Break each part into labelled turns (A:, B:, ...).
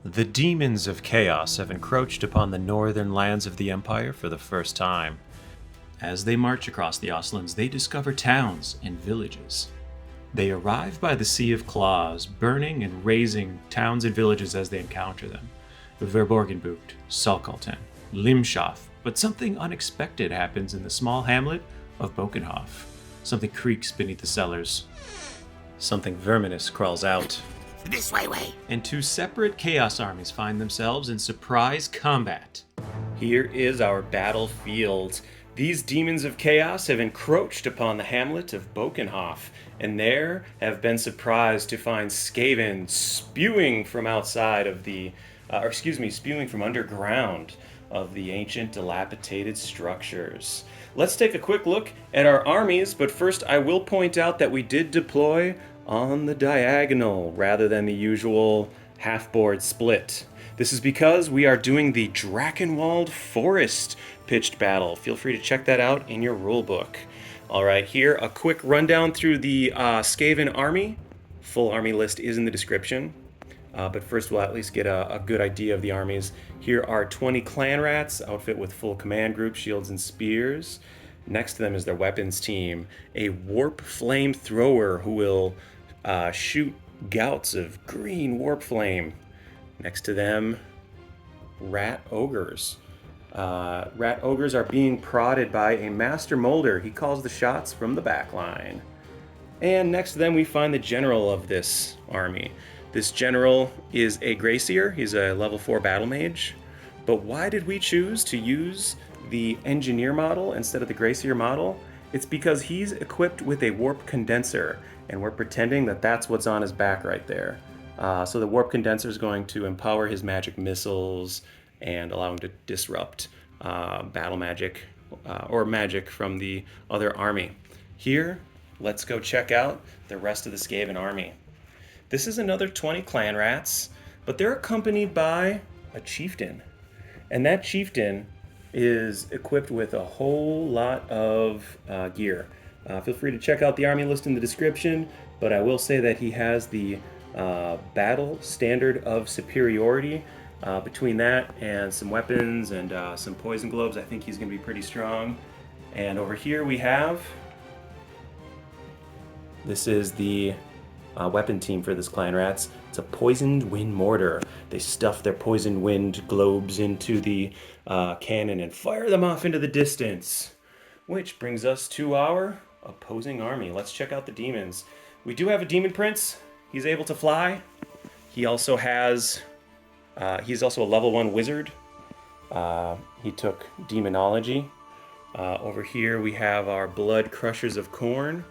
A: The Daemons of Chaos have encroached upon the northern lands of the Empire for the first time. As they march across the Ostlands, they discover towns and villages. They arrive by the Sea of Claws, burning and razing towns and villages as they encounter them. Verborgenbucht, Salkalten, Limschaft, but something unexpected happens in the small hamlet of Bokenhof. Something creaks beneath the cellars. Something verminous crawls out.
B: This way.
A: And two separate Chaos armies find themselves in surprise combat. Here is our battlefield. These Daemons of Chaos have encroached upon the hamlet of Bokenhof, and there have been surprised to find Skaven spewing from outside of spewing from underground of the ancient dilapidated structures. Let's take a quick look at our armies, but first I will point out that we did deploy on the diagonal rather than the usual half-board split. This is because we are doing the Drakenwald Forest pitched battle. Feel free to check that out in your rulebook. All right, here a quick rundown through the Skaven army. Full army list is in the description. But first we'll at least get a good idea of the armies. Here are 20 Clanrats, outfit with full command group, shields and spears. Next to them is their weapons team, a warp flame thrower who will shoot gouts of green warp flame. Next to them, rat ogres. Rat ogres are being prodded by a master molder. He calls the shots from the back line. And next to them we find the general of this army. This general is a Seer. He's a level 4 battle mage. But why did we choose to use the engineer model instead of the Seer model? It's because he's equipped with a warp condenser, and we're pretending that that's what's on his back right there. So the warp condenser is going to empower his magic missiles and allow him to disrupt battle magic or magic from the other army. Here, let's go check out the rest of the Skaven army. This is another 20 Clanrats, but they're accompanied by a Chieftain. And that Chieftain is equipped with a whole lot of gear. Feel free to check out the army list in the description, but I will say that he has the battle standard of superiority. Between that and some weapons and some poison globes, I think he's going to be pretty strong. And over here we have... This is the weapon team for this Clanrats. It's a poisoned wind mortar. They stuff their poisoned wind globes into the cannon and fire them off into the distance. Which brings us to our opposing army. Let's check out the demons. We do have a demon prince. He's able to fly. He also has... he's also a level 1 wizard. He took Daemonology. Over here we have our Bloodcrushers of Khorne.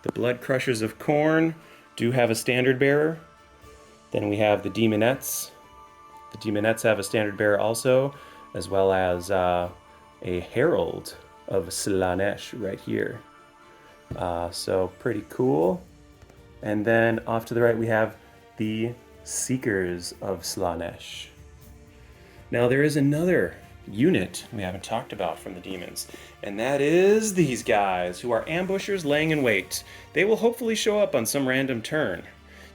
A: The Bloodcrushers of Khorne do have a standard bearer. Then we have the Daemonettes. The Daemonettes have a standard bearer also, as well as a Herald of Slaanesh right here. So pretty cool. And then off to the right we have the Seekers of Slaanesh. Now there is another unit we haven't talked about from the demons, and that is these guys who are ambushers laying in wait. They will hopefully show up on some random turn.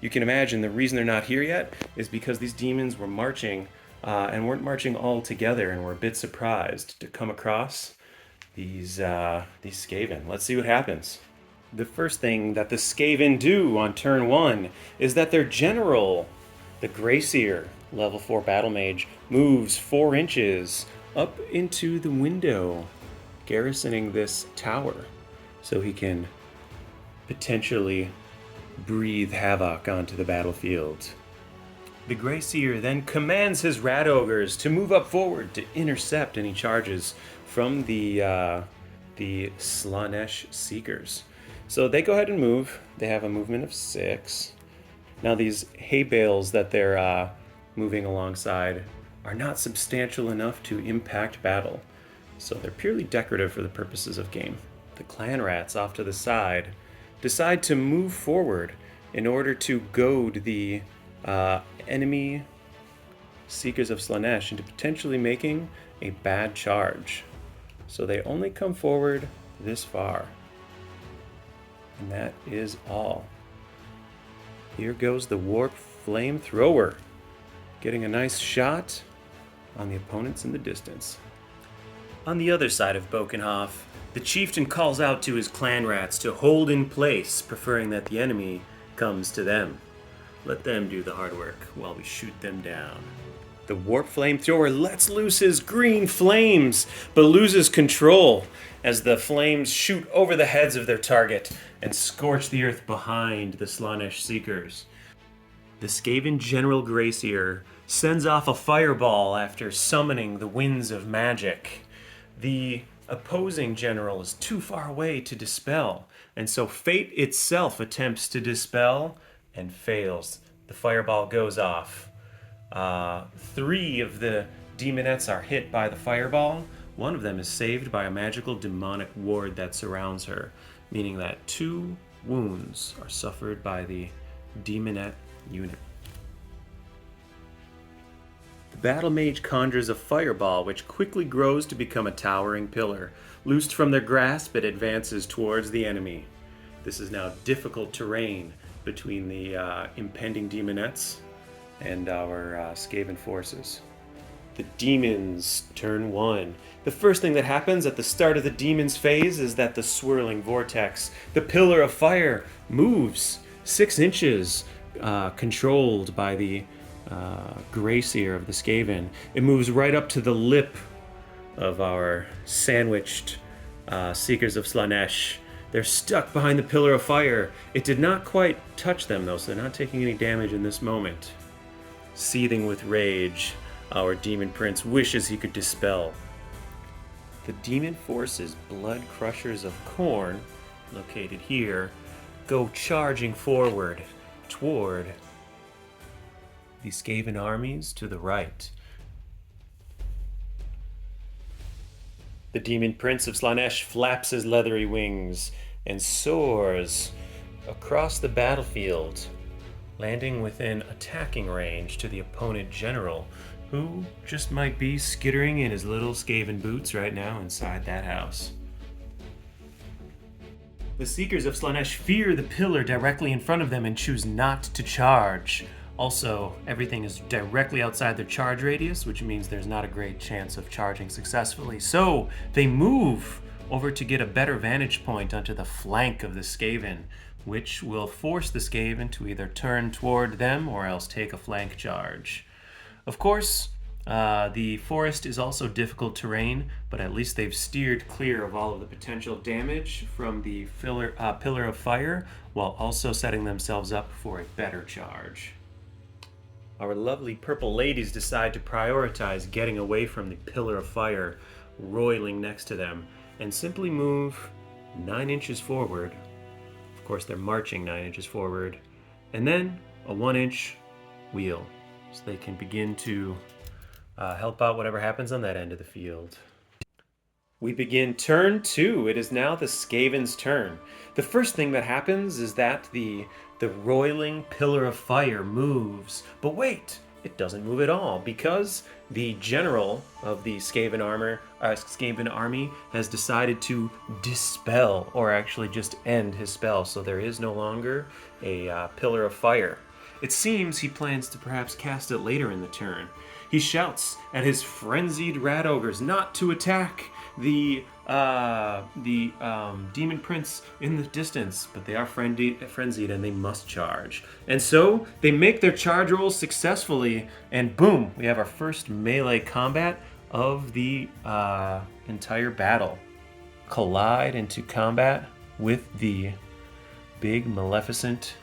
A: You can imagine the reason they're not here yet is because these demons were marching and weren't marching all together, and were a bit surprised to come across these Skaven. Let's see what happens. The first thing that the Skaven do on turn 1 is that their general, the Seer, level 4 battle mage, moves 4 inches up into the window, garrisoning this tower, so he can potentially breathe havoc onto the battlefield. The Seer then commands his rat ogres to move up forward to intercept any charges from the Slaanesh Seekers. So they go ahead and move. They have a movement of 6. Now these hay bales that they're moving alongside are not substantial enough to impact battle, so they're purely decorative for the purposes of game. The Clanrats off to the side decide to move forward in order to goad the enemy Seekers of Slaanesh into potentially making a bad charge. So they only come forward this far. And that is all. Here goes the Warp Flamethrower. getting a nice shot on the opponents in the distance. On the other side of Bokenhof, the Chieftain calls out to his Clanrats to hold in place, preferring that the enemy comes to them. Let them do the hard work while we shoot them down. The Warp Flamethrower lets loose his green flames, but loses control as the flames shoot over the heads of their target and scorch the earth behind the Slaanesh Seekers. The Skaven General Seer sends off a fireball after summoning the winds of magic. The opposing general is too far away to dispel, and so fate itself attempts to dispel and fails. The fireball goes off. 3 of the Daemonettes are hit by the fireball. One of them is saved by a magical demonic ward that surrounds her, meaning that 2 wounds are suffered by the Daemonette unit. The battle mage conjures a fireball which quickly grows to become a towering pillar. Loosed from their grasp, it advances towards the enemy. This is now difficult terrain between the impending Daemonettes and our Skaven forces. The demons, turn 1. The first thing that happens at the start of the demons phase is that the swirling vortex, the pillar of fire, moves 6 inches, controlled by the Seer of the Skaven. It moves right up to the lip of our sandwiched Seekers of Slaanesh. They're stuck behind the pillar of fire. It did not quite touch them though, so they're not taking any damage in this moment. Seething with rage, our demon prince wishes he could dispel. The demon forces, Bloodcrushers of Khorne, located here, go charging forward toward the Skaven armies to the right. The demon prince of Slaanesh flaps his leathery wings and soars across the battlefield, landing within attacking range to the opponent general, who just might be skittering in his little Skaven boots right now inside that house. The Seekers of Slaanesh fear the pillar directly in front of them and choose not to charge. Also, everything is directly outside their charge radius, which means there's not a great chance of charging successfully. So they move over to get a better vantage point onto the flank of the Skaven, which will force the Skaven to either turn toward them or else take a flank charge. Of course, the forest is also difficult terrain, but at least they've steered clear of all of the potential damage from the pillar of fire, while also setting themselves up for a better charge. Our lovely purple ladies decide to prioritize getting away from the pillar of fire roiling next to them and simply move 9 inches forward. Of course, they're marching 9 inches forward, and then a 1-inch wheel so they can begin to help out whatever happens on that end of the field. We begin turn 2. It is now the Skaven's turn. The first thing that happens is that the roiling pillar of fire moves. But wait, it doesn't move at all because the general of the Skaven army has decided to dispel, or actually just end his spell. So there is no longer a pillar of fire. It seems he plans to perhaps cast it later in the turn. He shouts at his frenzied rat ogres not to attack the demon prince in the distance, but they are frenzied and they must charge. And so they make their charge rolls successfully, and boom, we have our first melee combat of the entire battle. Collide into combat with the big maleficent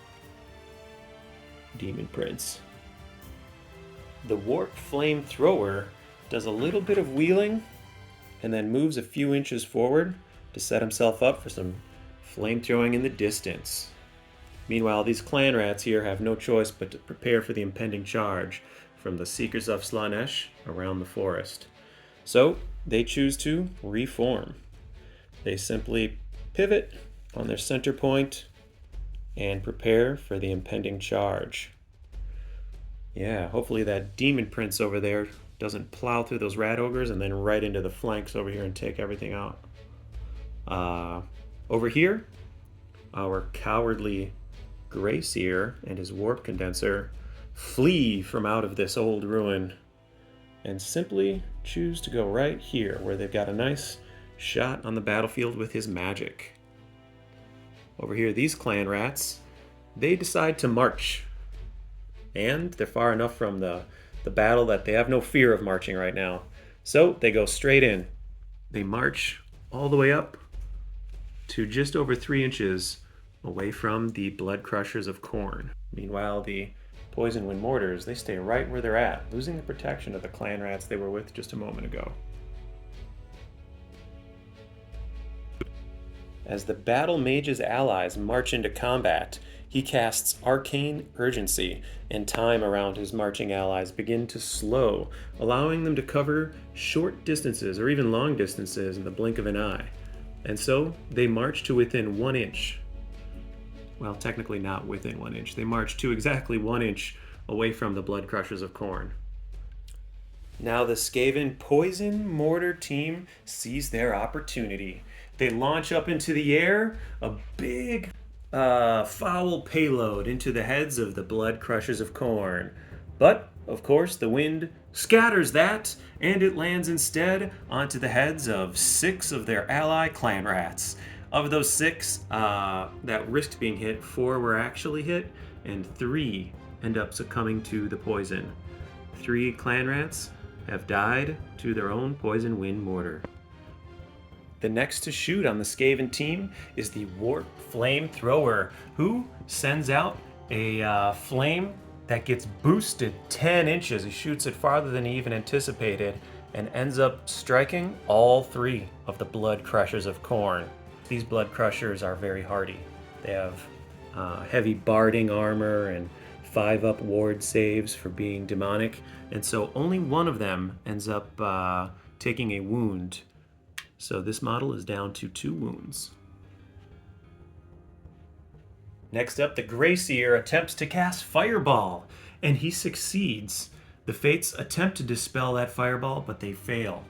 A: demon prince. The Warp Flamethrower does a little bit of wheeling and then moves a few inches forward to set himself up for some flame throwing in the distance. Meanwhile, these Clanrats here have no choice but to prepare for the impending charge from the Seekers of Slaanesh around the forest. So they choose to reform. They simply pivot on their center point and prepare for the impending charge. Yeah, hopefully that demon prince over there doesn't plow through those rat ogres and then right into the flanks over here and take everything out. Over here, our cowardly Seer and his warp condenser flee from out of this old ruin and simply choose to go right here where they've got a nice shot on the battlefield with his magic. Over here, these Clanrats, they decide to march. And they're far enough from the battle that they have no fear of marching right now. So they go straight in. They march all the way up to just over 3 inches away from the Bloodcrushers of Khorne. Meanwhile, the Poison Wind Mortars, they stay right where they're at, losing the protection of the Clanrats they were with just a moment ago. As the Battle Mage's allies march into combat, he casts Arcane Urgency, and time around his marching allies begin to slow, allowing them to cover short distances or even long distances in the blink of an eye. And so they march to within 1 inch. Well, technically not within 1 inch. They march to exactly 1 inch away from the Bloodcrushers of Khorne. Now the Skaven Poison Mortar team sees their opportunity. They launch up into the air a big foul payload into the heads of the Bloodcrushers of Khorne. But, of course, the wind scatters that, and it lands instead onto the heads of 6 of their ally Clanrats. Of those 6 that risked being hit, 4 were actually hit, and 3 end up succumbing to the poison. 3 Clanrats have died to their own Poison Wind Mortar. The next to shoot on the Skaven team is the Warp Flamethrower, who sends out a flame that gets boosted 10 inches. He shoots it farther than he even anticipated and ends up striking all 3 of the Bloodcrushers of Khorne. These Bloodcrushers are very hardy. They have heavy barding armor and 5-up ward saves for being demonic, and so only one of them ends up taking a wound. So this model is down to 2 wounds. Next up, the Grey Seer attempts to cast Fireball, and he succeeds. The Fates attempt to dispel that Fireball, but they fail.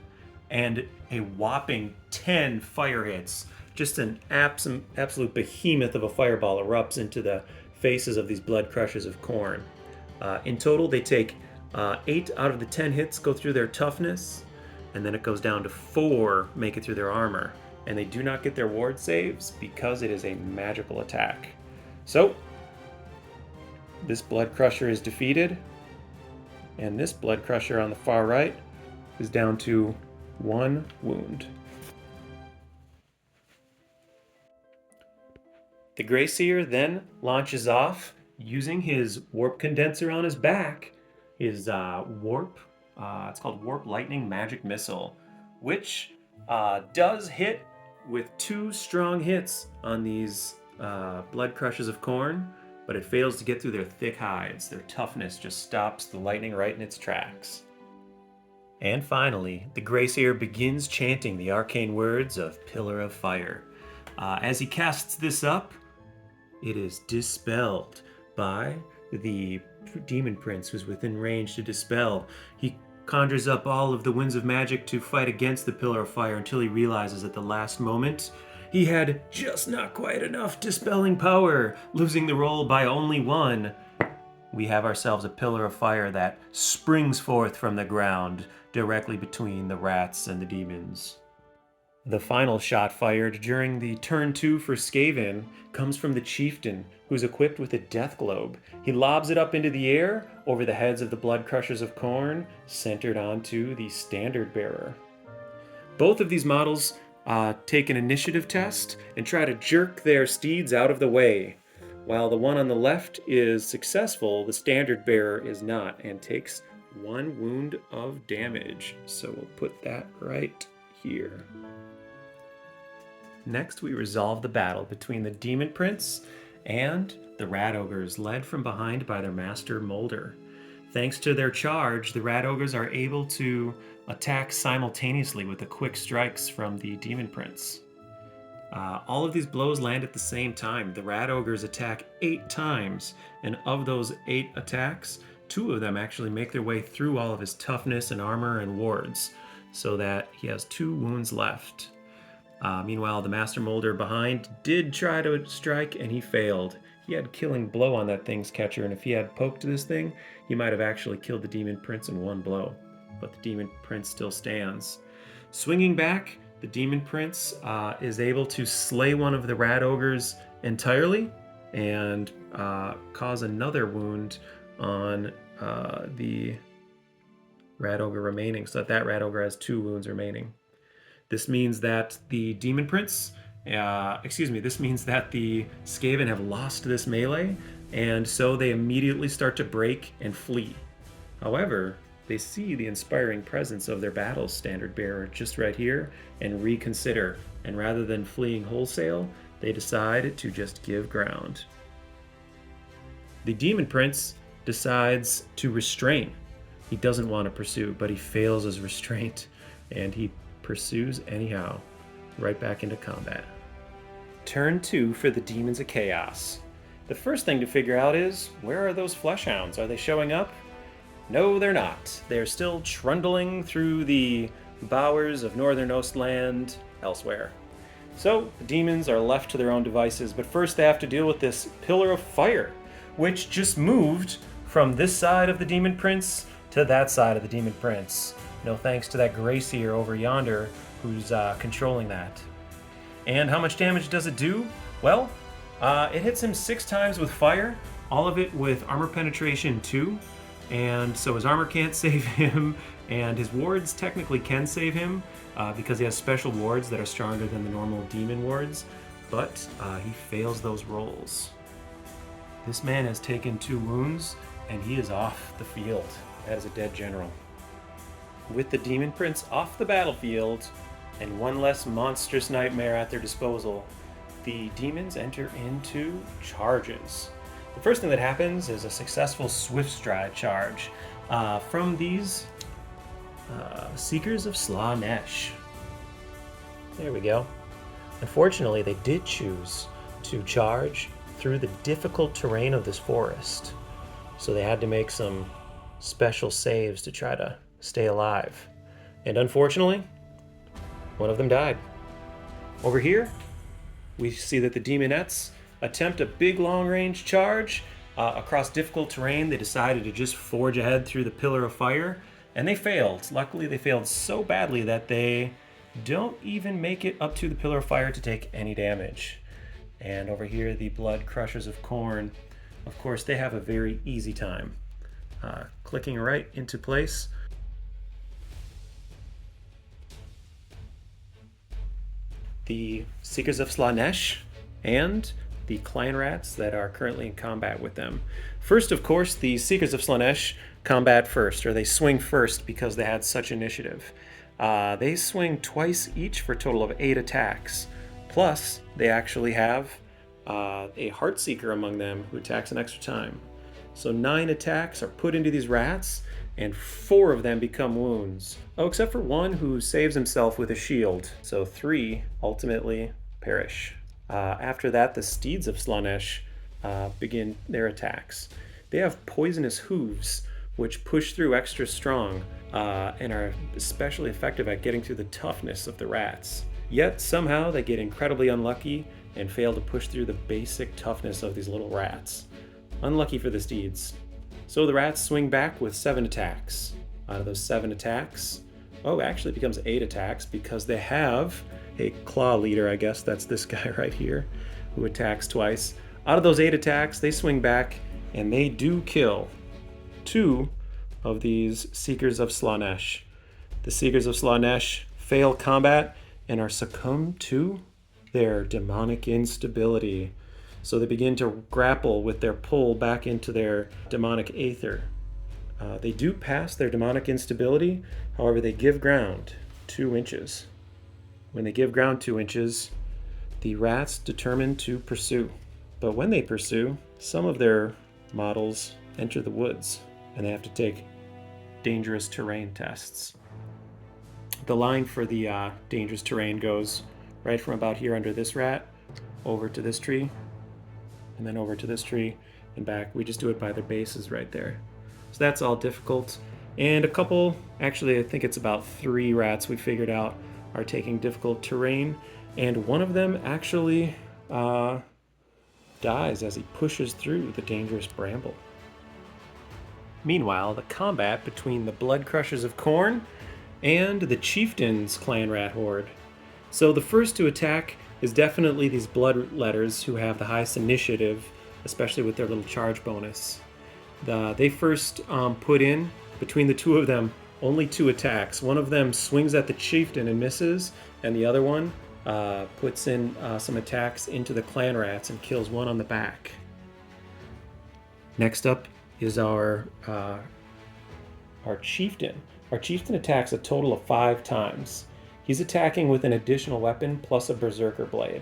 A: And a whopping 10 fire hits. Just an absolute behemoth of a fireball erupts into the faces of these Bloodcrushers of Khorne. In total, they take 8 out of the 10 hits go through their toughness, and then it goes down to 4 make it through their armor. And they do not get their ward saves because it is a magical attack. So, this Bloodcrusher is defeated, and this Bloodcrusher on the far right is down to 1 wound. The Grey Seer then launches off using his Warp Condenser on his back, his it's called Warp Lightning Magic Missile, which does hit with 2 strong hits on these Bloodcrushers of Khorne, but it fails to get through their thick hides. Their toughness just stops the lightning right in its tracks. And finally, the Grey Seer begins chanting the arcane words of Pillar of Fire. As he casts this up, it is dispelled by the Demon Prince who's within range to dispel. He conjures up all of the winds of magic to fight against the Pillar of Fire until he realizes at the last moment he had just not quite enough dispelling power, losing the roll by only 1. We have ourselves a Pillar of Fire that springs forth from the ground directly between the rats and the demons. The final shot fired during the turn 2 for Skaven comes from the Chieftain, who's equipped with a Death Globe. He lobs it up into the air over the heads of the Bloodcrushers of Khorne, centered onto the Standard Bearer. Both of these models take an initiative test and try to jerk their steeds out of the way. While the one on the left is successful, the Standard Bearer is not and takes 1 wound of damage. So we'll put that right here. Next, we resolve the battle between the Demon Prince and the Rat Ogres, led from behind by their master Molder. Thanks to their charge, the Rat Ogres are able to attack simultaneously with the quick strikes from the Demon Prince. All of these blows land at the same time. The Rat Ogres attack 8 times, and of those 8 attacks, 2 of them actually make their way through all of his toughness and armor and wards, so that he has 2 wounds left. Meanwhile, the Master Molder behind did try to strike, and he failed. he had killing blow on that thing's catcher, and if he had poked this thing, he might have actually killed the Demon Prince in one blow. But the Demon Prince still stands. Swinging back, the Demon Prince is able to slay one of the Rat Ogres entirely and cause another wound on the Rat Ogre remaining, so that Rat Ogre has 2 wounds remaining. This means that the Demon Prince, this means that the Skaven have lost this melee, and so they immediately start to break and flee. However, they see the inspiring presence of their battle standard bearer just right here and reconsider, and rather than fleeing wholesale, they decide to just give ground. The Demon Prince decides to restrain. He doesn't want to pursue, but he fails his restraint, and he pursues anyhow, right back into combat. Turn 2 for the Daemons of Chaos. The first thing to figure out is, where are those Flesh Hounds? Are they showing up? No, they're not. They're still trundling through the bowers of Northern Ostland elsewhere. So, the demons are left to their own devices, but first they have to deal with this Pillar of Fire, which just moved from this side of the Demon Prince to that side of the Demon Prince. No thanks to that Grey Seer over yonder who's controlling that. And how much damage does it do? Well, it hits him 6 times with fire, all of it with armor penetration 2, and so his armor can't save him, and his wards technically can save him because he has special wards that are stronger than the normal demon wards, but he fails those rolls. This man has taken 2 wounds, and he is off the field. That is a dead general. With the Demon Prince off the battlefield, and one less monstrous nightmare at their disposal, the demons enter into charges. The first thing that happens is a successful Swift Stride charge from these Seekers of Slaanesh. There we go. Unfortunately, they did choose to charge through the difficult terrain of this forest, so they had to make some special saves to try to stay alive. And unfortunately, one of them died. Over here, we see that the Daemonettes attempt a big long-range charge across difficult terrain. They decided to just forge ahead through the Pillar of Fire, and they failed. Luckily, they failed so badly that they don't even make it up to the Pillar of Fire to take any damage. And over here, the Bloodcrushers of Khorne, of course, they have a very easy time. Clicking right into place. The Seekers of Slaanesh and the Clanrats that are currently in combat with them. First, of course, the Seekers of Slaanesh combat first, or they swing first because they had such initiative. They swing twice each for a total of 8 attacks. Plus, they actually have a Heartseeker among them who attacks an extra time. So 9 attacks are put into these rats, and 4 of them become wounds. Oh, except for 1 who saves himself with a shield. So 3 ultimately perish. After that, the Steeds of Slaanesh begin their attacks. They have poisonous hooves, which push through extra strong and are especially effective at getting through the toughness of the rats. Yet somehow they get incredibly unlucky and fail to push through the basic toughness of these little rats. Unlucky for the Steeds. So the rats swing back with 7 attacks. Out of those 7 attacks, actually it becomes 8 attacks because they have a Clawleader, I guess that's this guy right here, who attacks twice. Out of those 8 attacks, they swing back and they do kill 2 of these Seekers of Slaanesh. The Seekers of Slaanesh fail combat and are succumbed to their demonic instability. So they begin to grapple with their pull back into their demonic aether. They do pass their demonic instability, however they give ground 2 inches. When they give ground 2 inches, the rats determine to pursue. But when they pursue, some of their models enter the woods, and they have to take dangerous terrain tests. The line for the dangerous terrain goes right from about here under this rat, over to this tree, and then over to this tree and back. We just do it by their bases right there. So that's all difficult. And a couple, actually I think it's about 3 rats we figured out are taking difficult terrain, and one of them actually dies as he pushes through the dangerous bramble. Meanwhile, the combat between the Bloodcrushers of Khorne and the Chieftain's Clanrat horde. So the first to attack is definitely these Bloodletters who have the highest initiative, especially with their little charge bonus. They first put in, between the two of them, only 2 attacks. One of them swings at the Chieftain and misses, and the other one puts in some attacks into the Clanrats and kills one on the back. Next up is our Chieftain. Our Chieftain attacks a total of 5 times. He's attacking with an additional weapon plus a Berserker blade.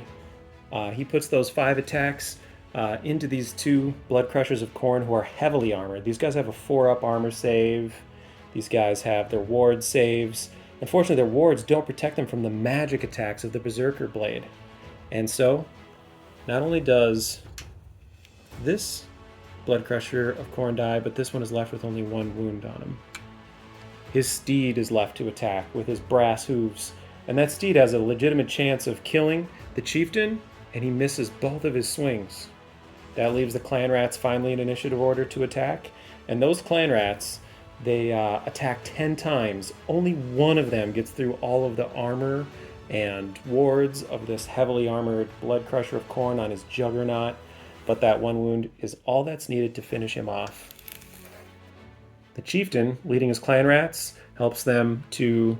A: He puts those 5 attacks into these 2 Bloodcrushers of Khorne who are heavily armored. These guys have a 4-up armor save. These guys have their ward saves. Unfortunately, their wards don't protect them from the magic attacks of the Berserker blade. And so, not only does this Bloodcrusher of Khorne die, but this one is left with only 1 wound on him. His steed is left to attack with his brass hooves, and that steed has a legitimate chance of killing the Chieftain, and he misses both of his swings. That leaves the Clanrats finally in initiative order to attack, and those Clanrats, they attack 10 times. Only one of them gets through all of the armor and wards of this heavily armored Bloodcrusher of Khorne on his juggernaut, but that 1 wound is all that's needed to finish him off. The Chieftain, leading his Clanrats, helps them to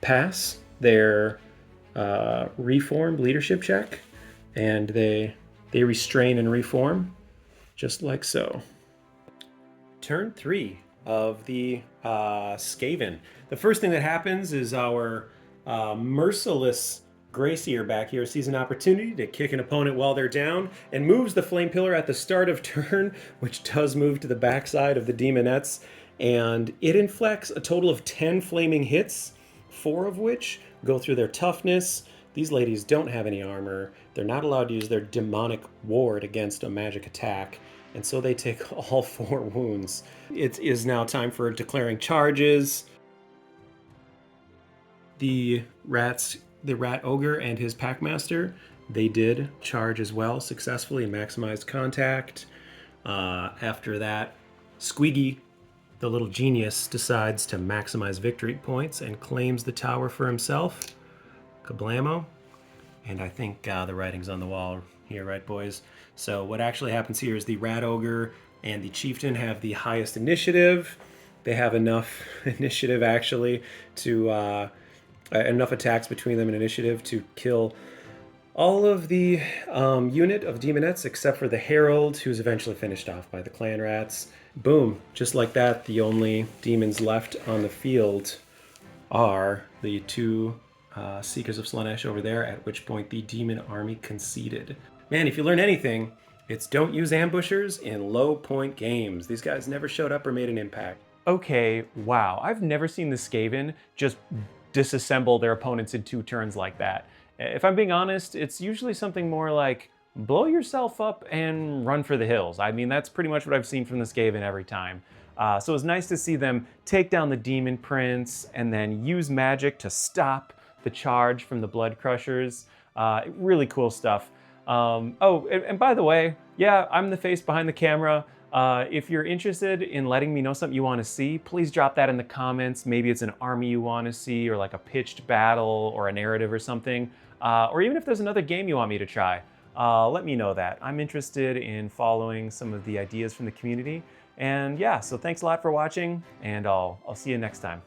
A: pass their reformed leadership check, and they restrain and reform, just like so. Turn 3 of the Skaven. The first thing that happens is our merciless Greyseer back here sees an opportunity to kick an opponent while they're down and moves the Flame Pillar at the start of turn, which does move to the backside of the Daemonettes, and it inflicts a total of 10 flaming hits, 4 of which go through their toughness. These ladies don't have any armor. They're not allowed to use their demonic ward against a magic attack, and so they take all 4 wounds. It is now time for declaring charges. The Rat Ogre and his Packmaster, they did charge as well successfully and maximized contact. After that, Squeaky, the little genius, decides to maximize victory points and claims the tower for himself. Kablamo. And I think the writing's on the wall here, right, boys? So what actually happens here is the Rat Ogre and the Chieftain have the highest initiative. They have enough initiative, actually, to enough attacks between them in initiative to kill all of the unit of Daemonettes except for the Herald, who's eventually finished off by the Clanrats. Boom, just like that, the only demons left on the field are the 2 Seekers of Slaanesh over there, at which point the demon army conceded. Man, if you learn anything, it's don't use ambushers in low point games. These guys never showed up or made an impact.
B: Okay, wow, I've never seen the Skaven just disassemble their opponents in 2 turns like that. If I'm being honest, it's usually something more like blow yourself up and run for the hills. I mean, that's pretty much what I've seen from the Skaven every time. So it's nice to see them take down the Demon Prince and then use magic to stop the charge from the Bloodcrushers. Really cool stuff. Oh, and by the way, yeah, I'm the face behind the camera. If you're interested in letting me know something you want to see, please drop that in the comments. Maybe it's an army you want to see, or like a pitched battle, or a narrative or something. Or even if there's another game you want me to try, let me know that. I'm interested in following some of the ideas from the community. And yeah, so thanks a lot for watching, and I'll see you next time.